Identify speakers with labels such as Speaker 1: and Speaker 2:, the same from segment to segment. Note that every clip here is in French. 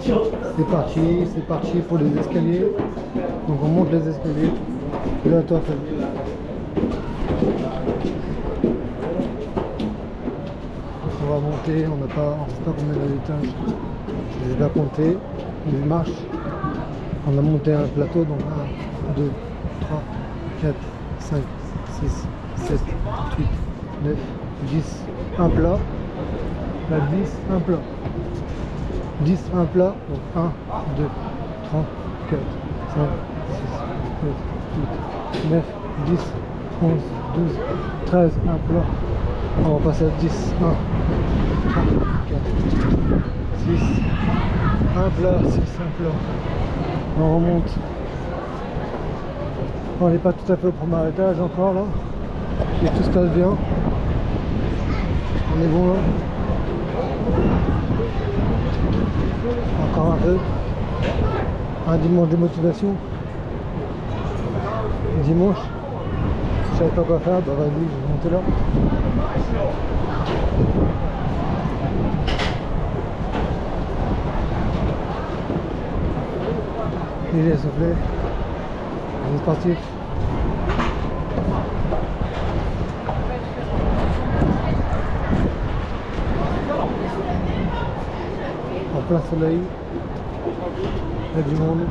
Speaker 1: C'est parti pour les escaliers. Donc on monte les escaliers. Et là, toi, fais. On va monter, on ne sait pas combien d'étages. Je les ai pas comptés. On marche. On a monté un plateau, donc 1, 2, 3, 4, 5, 6, 7, 8, 9, 10, un plat. Là, 10, un plat. 10, un plat. Donc 1, 2, 3, 4, 5, 6, 7, 8, 9, 10, 11, 12, 13, un plat. On va passer à 10, 1, 3, 4, 6, un plat, 6, un plat. On remonte. On n'est pas tout à fait au premier étage encore là. Et tout se passe bien. On est bon là. Encore un peu. Un dimanche de motivation. Dimanche. Je savais pas quoi faire, bah vas-y, je vais monter là. Il est soufflé. On est parti. En plein soleil. Il y a du monde.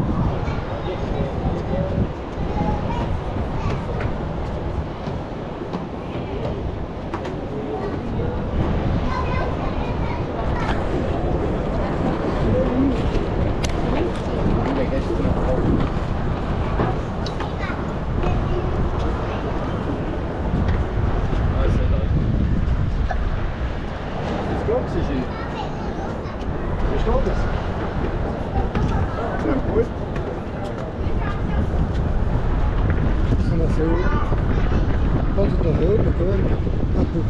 Speaker 1: On a fait haut. Pas tout à fait haut, mais quand même un peu.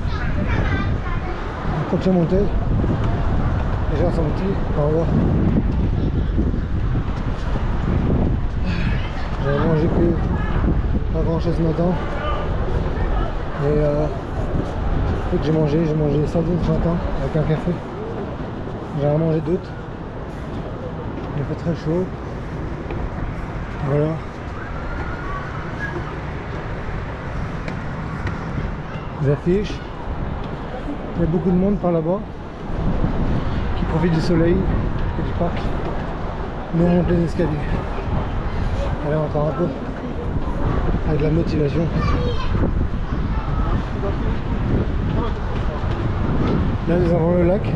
Speaker 1: On continue à monter. Les gens sont petits. Au revoir. J'avais mangé pas grand chose ce matin. Et ce que j'ai mangé sardines ce matin avec un café. J'ai rien mangé d'autre. Il fait très chaud. Voilà. Les affiches. Il y a beaucoup de monde par là-bas qui profite du soleil et du parc. Nous on monte les escaliers. Allez, encore un peu. Avec la motivation. Là nous avons le lac.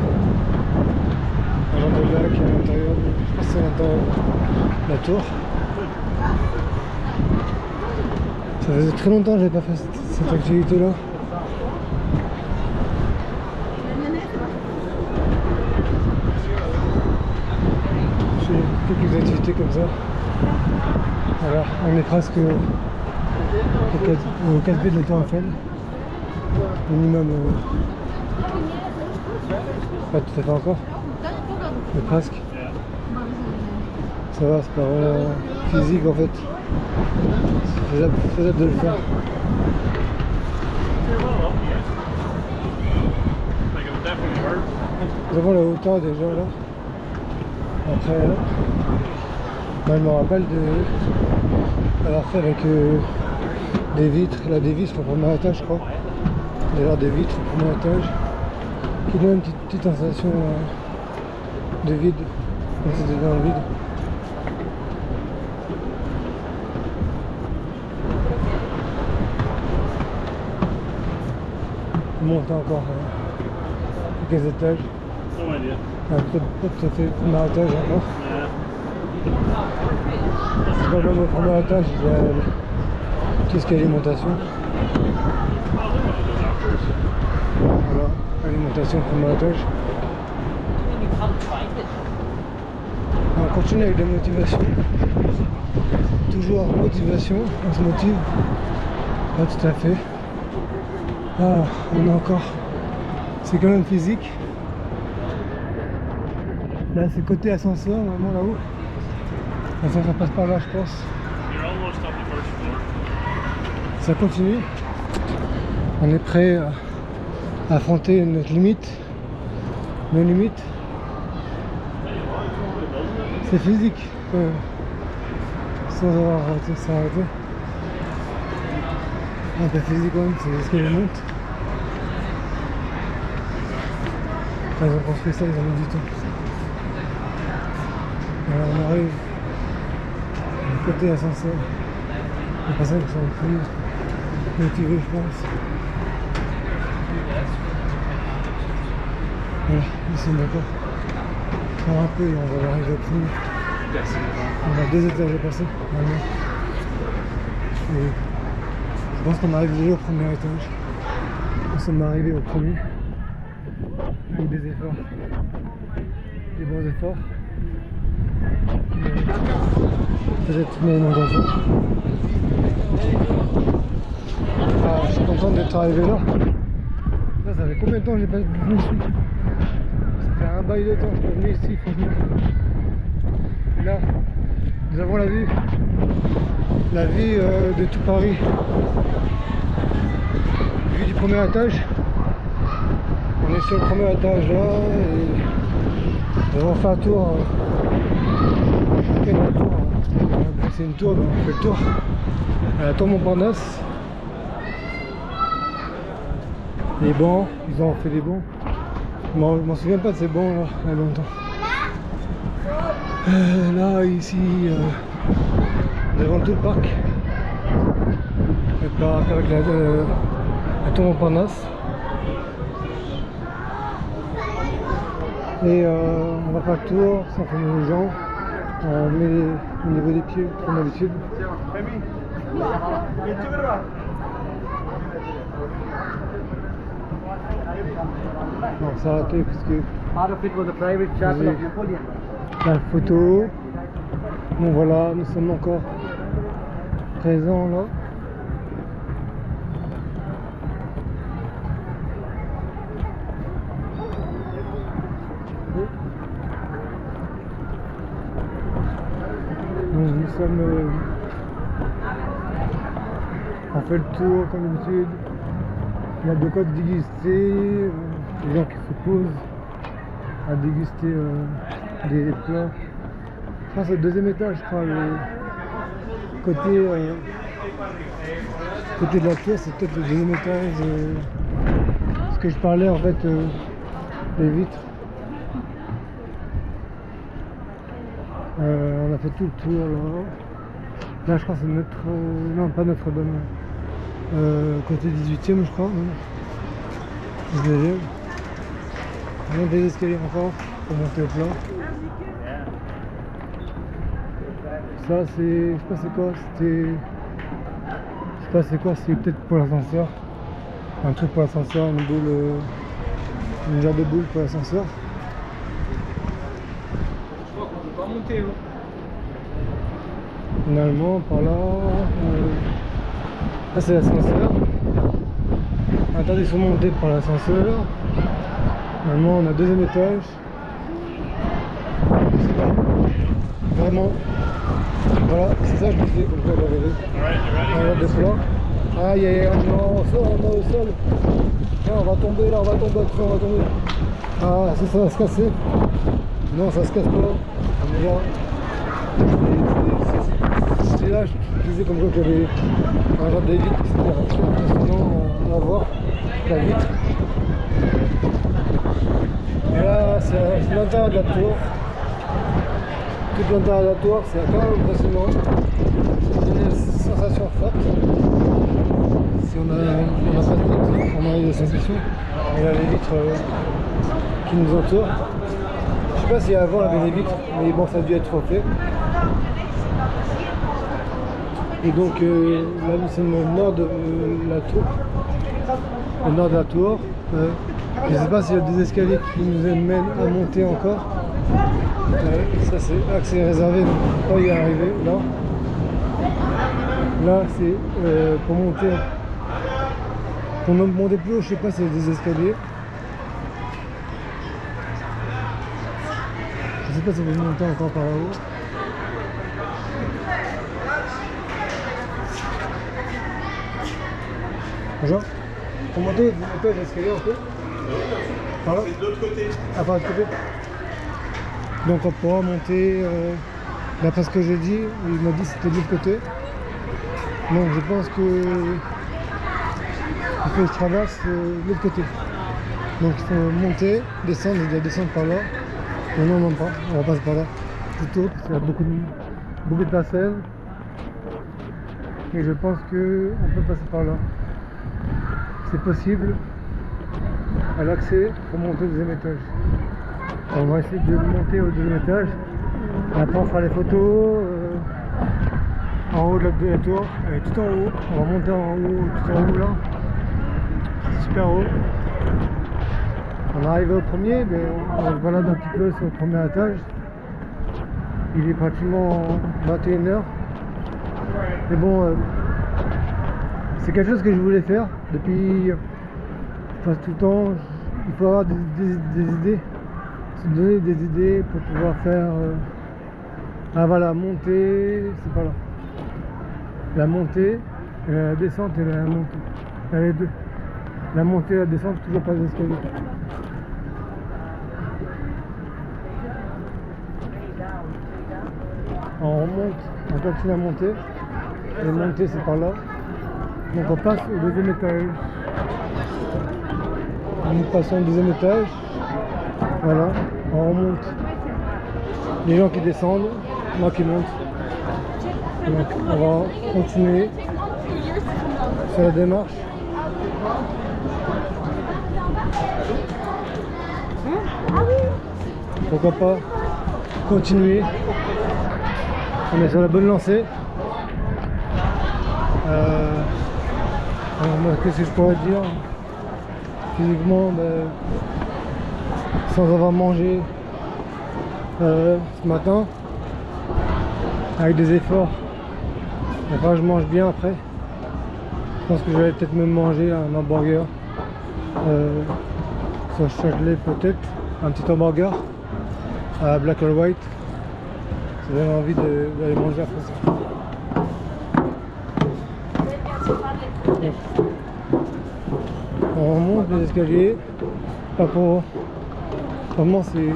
Speaker 1: Le lac à l'intérieur, je pense que c'est à l'intérieur de la tour. Ça faisait très longtemps que je n'avais pas fait cette activité là. J'ai quelques activités comme ça. Voilà, on est presque au 4B de la Tour Eiffel. Minimum. Pas tout à fait encore. Mais presque. Ça va, c'est pas vraiment physique en fait. C'est faisable de le faire. Nous avons la hauteur déjà là. Après là. Moi, je me rappelle d'avoir fait avec des vitres. Là, des vitres au premier étage, je crois. D'ailleurs, des vitres au premier étage qui donnent une petite sensation de vide, comme si c'était dans le vide. On monte encore quelques étages. Pas tout à fait le premier étage encore. C'est pas comme au premier étage, il y a tout ce qui est alimentation. Voilà, alimentation au premier étage. On continue avec la motivation. Toujours motivation, on se motive. Pas tout à fait. Ah, on a encore. C'est quand même physique. Là c'est côté ascenseur, vraiment là-haut. L'ascenseur passe par là je pense. Ça continue. On est prêt à affronter notre limite. Nos limites. C'est physique, sans avoir arrêté, sans arrêter. Un peu physique quand même, c'est ce qu'elle monte. Quand ils ont construit ça, ils ont mis du temps. Alors on arrive du côté ascenseur. Les personnes qui sont plus motivées, je pense. Voilà, ici d'accord. Encore un peu et on va arriver au premier. On a 2 étages à passer maintenant. Et je pense qu'on arrive déjà au premier étage. Nous sommes arrivés au premier. Avec des efforts. Des bons efforts. Peut-être tout le monde entend ça. Ah, je suis content d'être arrivé là. Là, ça fait combien de temps que j'ai pas venu ici? Ça fait un bail de temps que je suis pas venu ici, franchement. Et là, nous avons la vue de tout Paris. Vue du premier étage. On est sur le premier étage là et nous avons fait un tour. Quel tour? C'est une tour, donc on fait le tour à la tour Montparnasse. Les bancs, ils ont fait des bancs. Je m'en souviens pas de ces bancs là, il y a longtemps. Là, ici, devant tout le parc. Le parc avec la tour Montparnasse. Et on va faire le tour sans filmer les gens. On met au niveau des pieds comme d'habitude. Non, ça a raté parce que la photo. Bon voilà, nous sommes encore présents là. Donc nous sommes on fait le tour comme d'habitude. Il y a de quoi déguster, les gens qui se posent à déguster des plats. Je pense que c'est le 2e étage, je crois, le côté de la tour, c'est peut-être le 2e étage. Ce que je parlais en fait des vitres. On a fait tout le tour là. Là je crois que c'est notre... non, pas Notre-Dame. Côté 18e je crois. Je monte des escaliers encore pour monter au plat. Ça c'est... je sais pas c'est quoi, c'était... je sais pas c'est quoi, c'est peut-être pour l'ascenseur. Un truc pour l'ascenseur, une boule... une genre de boule pour l'ascenseur.
Speaker 2: Je crois qu'on peut pas monter.
Speaker 1: Finalement par là... là c'est l'ascenseur. Interdiction de monter par l'ascenseur. Normalement on a 2e étage. Je sais pas. Vraiment. Voilà, c'est ça que je disais comme ça j'avais un de plat. Aïe aïe aïe, non, on est au sol. Tiens, on va tomber là, on va tomber. Ah, ça va se casser. Non, ça se casse pas. On est là. C'est là, je disais comme quoi qu'il y avait un genre de vitre, c'était impressionnant à voir, la vitre. Et là, c'est l'intérieur de la tour. Tout l'intérieur de la tour, c'est quand même impressionnant. C'est une sensation forte. Si on a pas de vitre, on a des sensations. Et là, les vitres qui nous entourent. Je sais pas si avant il y avait des vitres, mais bon, ça a dû être refait. Et donc là nous sommes au nord de la tour. Au nord de la tour. Je ne sais pas s'il y a des escaliers qui nous mènent à monter encore. Ça c'est accès réservé, donc on peut pas y arriver là. Là c'est pour monter. Pour monter plus haut, je sais pas s'il y a des escaliers. Je sais pas si vous montez encore par là-haut. Bonjour. Pour monter, vous montez l'escalier un peu. Par là.
Speaker 2: C'est de l'autre côté.
Speaker 1: Ah, par l'autre côté. Donc on pourra monter, d'après ce que j'ai dit, il m'a dit que c'était de l'autre côté. Donc je pense que il faut que je traverse l'autre côté. Donc il faut monter, descendre, je dois descendre par là. Mais non, pas, on passe par là. Plutôt parce qu'il y a beaucoup de passerelles. Et je pense que on peut passer par là. C'est possible à l'accès pour monter au deuxième étage. On va essayer de monter au deuxième étage. Et après on fera les photos en haut de la tour, tout en haut. On va monter en haut, tout en haut là. C'est super haut. On est arrivé au premier, mais on se balade un petit peu sur le premier étage. Il est pratiquement 21h. Mais bon, c'est quelque chose que je voulais faire depuis tout le temps. Il faut avoir des idées, se donner des idées pour pouvoir faire. Ah voilà, monter, c'est pas là. La montée, et la descente et la montée. Il y a les deux. La montée et la descente, toujours pas d'escalier. On remonte, on continue à monter. Et monter c'est par là. Donc on passe au deuxième étage. Nous passons au deuxième étage. Voilà, on remonte. Les gens qui descendent, moi qui monte. Donc on va continuer sur la démarche. Pourquoi pas continuer. On est sur la bonne lancée. Qu'est-ce que je pourrais dire? Physiquement, sans avoir mangé ce matin, avec des efforts. Enfin, je mange bien après. Je pense que je vais peut-être me manger un hamburger. Soit Châtelet peut-être, un petit hamburger à Black or White. Si vous avez envie d'aller manger après ça. On monte les escaliers, pas pour... Vraiment c'est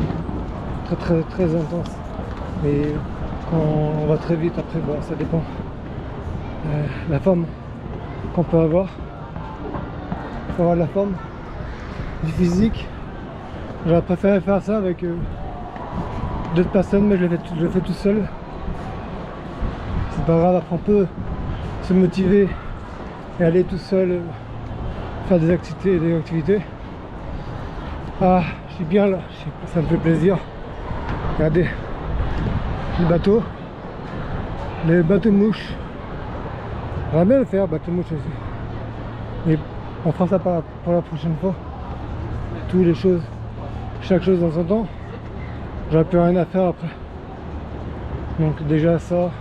Speaker 1: très intense. Mais quand on va très vite après, bon ça dépend. La forme qu'on peut avoir. Il faut avoir la forme du physique. J'aurais préféré faire ça avec d'autres personnes, mais je le fais tout seul. C'est pas grave, après on peut se motiver et aller tout seul faire des activités. Ah, je suis bien là, ça me fait plaisir. Regardez les bateaux mouches. J'aimerais bien le faire, bateau mouche aussi. Mais on fera ça pour la prochaine fois. Toutes les choses, chaque chose dans son temps. J'aurais plus rien à faire après. Donc déjà ça,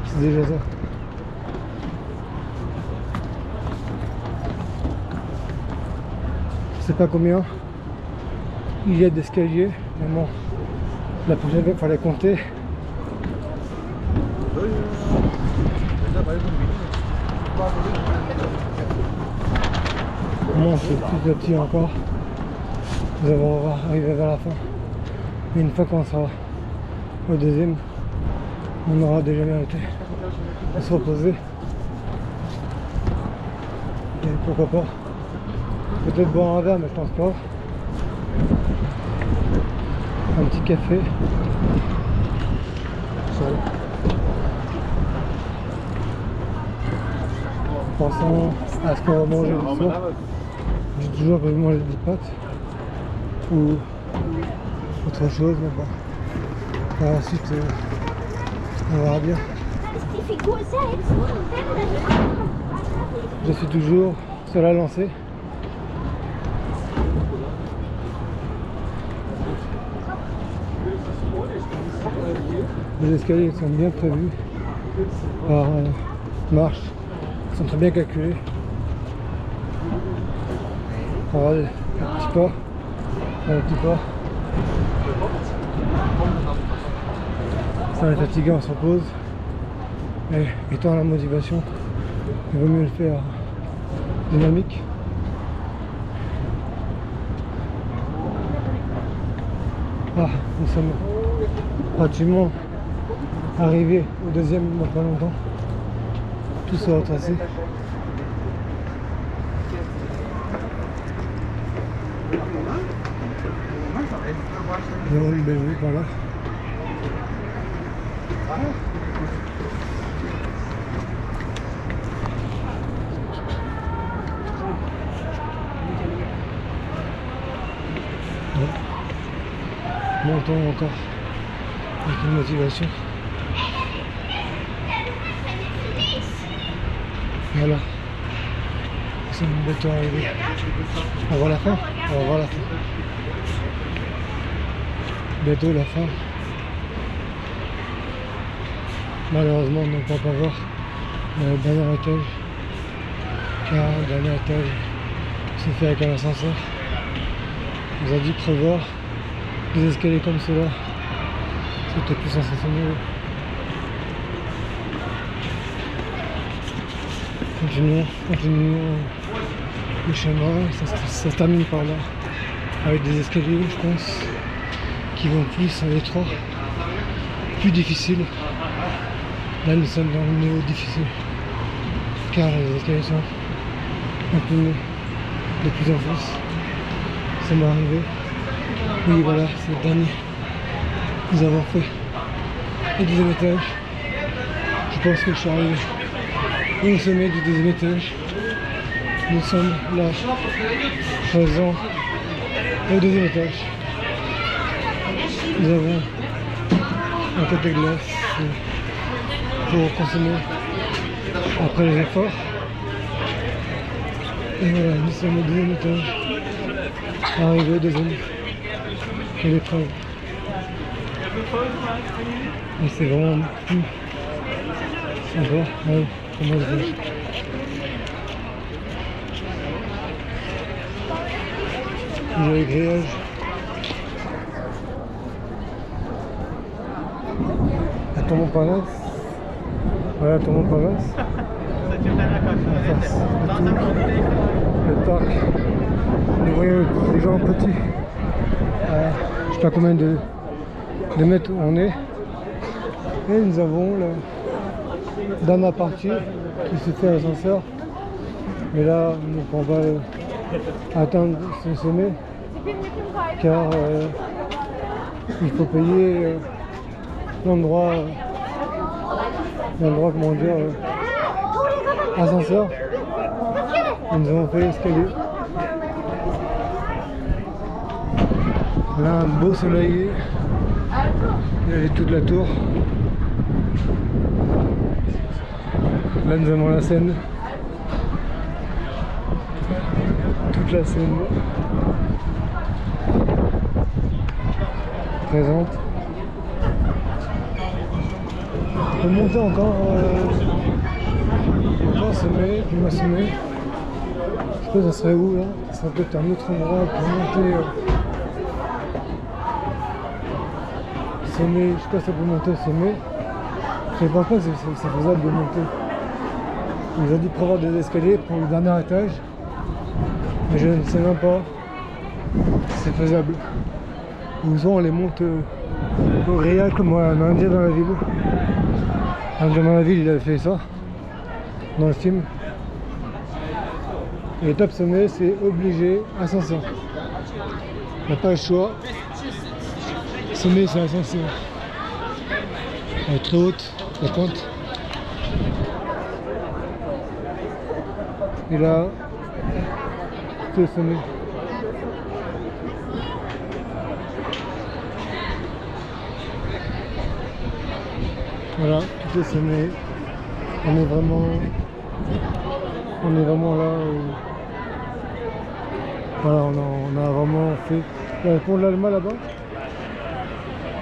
Speaker 1: c'est déjà ça. Je sais pas combien il y a d'escaliers, mais bon, la prochaine fois il fallait compter. On monte petit à petit encore. Nous allons arriver vers la fin. Et une fois qu'on sera au deuxième, on aura déjà mérité de se reposer. Et pourquoi pas peut-être boire un verre, mais je pense pas. Un petit café. Pensant à ce qu'on va manger le soir. J'ai toujours prévu de manger des pâtes ou autre chose, mais bon. Par la suite, on verra bien. Je suis toujours sur la lancée. Les escaliers sont bien prévus par marche, ils sont très bien calculés. Regardez, un petit pas, un petit pas. Si on est fatigué, on se repose. Et étant la motivation, il vaut mieux le faire dynamique. Ah, nous sommes pratiquement arrivés au deuxième dans pas longtemps. Tout sera tracé. Il y a une belle vue par là. Montons encore avec une motivation. Voilà. Nous sommes bientôt arrivés. On va voir la fin. On va voir la fin. Bientôt la fin. Malheureusement, on ne peut pas voir le dernier étage. Car le dernier étage se fait avec un ascenseur. On nous a dit prévoir des escaliers comme cela. C'était plus sensationnel. Continuons le chemin. Ça se termine par là. Avec des escaliers, je pense, qui vont plus en étroit, plus difficile. Là, nous sommes dans le niveau difficile. Car les escaliers sont inclinés de plus en plus. Ça m'est arrivé. Oui, voilà, c'est le dernier. Nous avons fait le deuxième étage. Je pense que je suis arrivé au sommet du deuxième étage. Nous sommes là, présents au deuxième étage. Nous avons un côté glace pour consommer après les efforts. Et voilà, nous sommes au deuxième étage. Arrivé au deuxième. Et l'épreuve. Et c'est vraiment plus sympa. Ouais, comment je dis. Il y a les grillages. À Tourmont-Parnasse. Voilà, Tourmont-Parnasse. Le parc. Nous voyons les gens petits. Je sais pas combien de mètres on est. Et nous avons la dernière partie qui se fait à l'ascenseur. Mais là, on va atteindre ce sommet car il faut payer l'endroit comment dire ascenseur. Et nous avons fait l'escalier. Là, un beau soleil. Il y a toute la tour. Là, nous avons la Seine. Toute la Seine présente. On peut monter encore sommet, puis ma sommet. Je sais pas ça serait où là. Ça serait peut-être un autre endroit pour monter. Sommet, je sais pas si ça peut monter au sommet. Je sais pas si c'est faisable de monter. Il nous a dit de prévoir des escaliers pour le dernier étage. Mais je ne sais même pas si c'est faisable. Ou soit on les monte au grillage comme un Indien dans la ville. Un Indien dans la ville, il avait fait ça dans le film. Et le top sommet, c'est obligé ascenseur. On n'a pas le choix. Sommet, c'est ascenseur. Elle est très haute, la pointe. Et là, c'est le sommet. Voilà, tout est semé. On est vraiment là où... Voilà, on a vraiment fait le pont de l'Alma là-bas.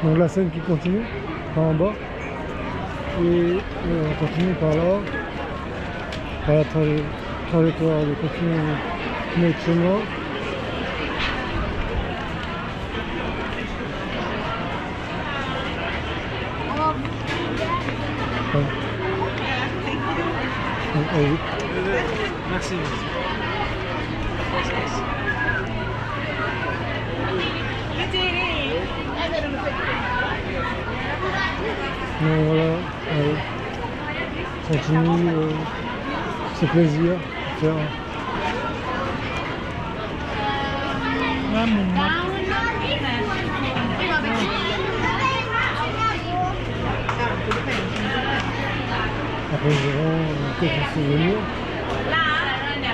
Speaker 1: Donc la Seine qui continue par en bas. Et on continue par là. Par la trajectoire de continuer notre chemin.
Speaker 2: Merci.
Speaker 1: Donc voilà, continue ce plaisir à faire. Après, je rends quelques souvenirs.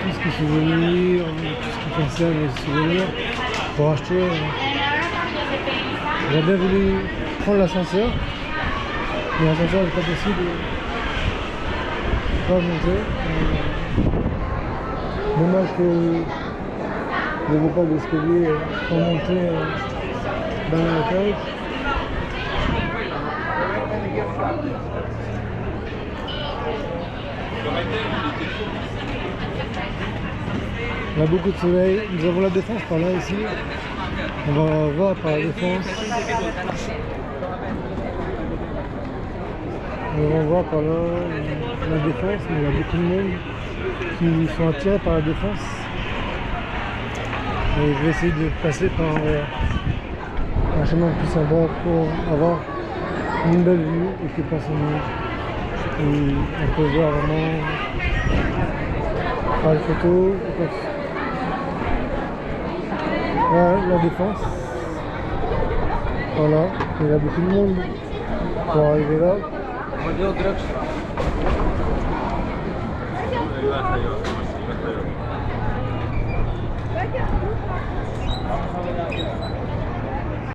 Speaker 1: Tout ce qui est souvenirs, tout ce qui concerne les souvenirs pour acheter. J'aurais bien voulu prendre l'ascenseur, mais l'ascenseur n'est pas possible. Pas monter. Dommage que je n'avais pas d'escalier pour monter dans la cage. Il y a beaucoup de soleil. Nous avons la Défense par là ici. On va voir par la Défense. On va voir par là la Défense, mais il y a beaucoup de monde qui sont attirés par la Défense. Et je vais essayer de passer par un chemin plus sympa pour avoir une belle vue et que personne ne. Et on peut voir vraiment faire les photos. Voilà la Défense. Voilà, il y a beaucoup de monde pour arriver là.